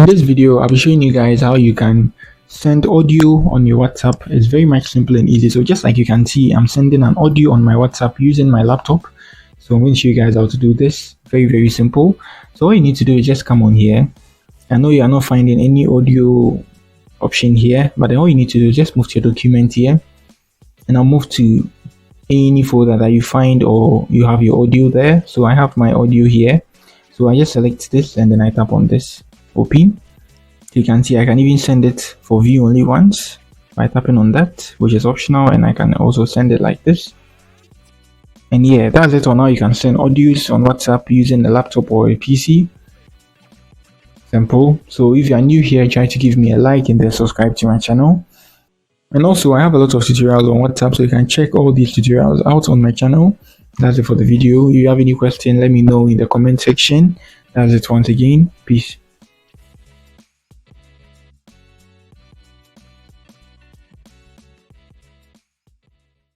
In this video, I'll be showing you guys how you can send audio on your WhatsApp. It's very much simple and easy. So just like you can see, I'm sending an audio on my WhatsApp using my laptop. So I'm going to show you guys how to do this. Very simple. So all you need to do is just come on here. I know you are not finding any audio option here, but then all you need to do is just move to your document here, and I'll move to any folder that you find or you have your audio there. So I have my audio here. So I just select this and then I tap on this, open. You can see I can even send it for view only once by tapping on that, which is optional, and I can also send it like this. And yeah, that's it. On how you can send audios on WhatsApp using a laptop or a PC. Simple. So if you are new here, try to give me a like and then subscribe to my channel. And also I have a lot of tutorials on WhatsApp, so you can check all these tutorials out on my channel. That's it for the video. If you have any question, let me know in the comment section. That's it once again. Peace.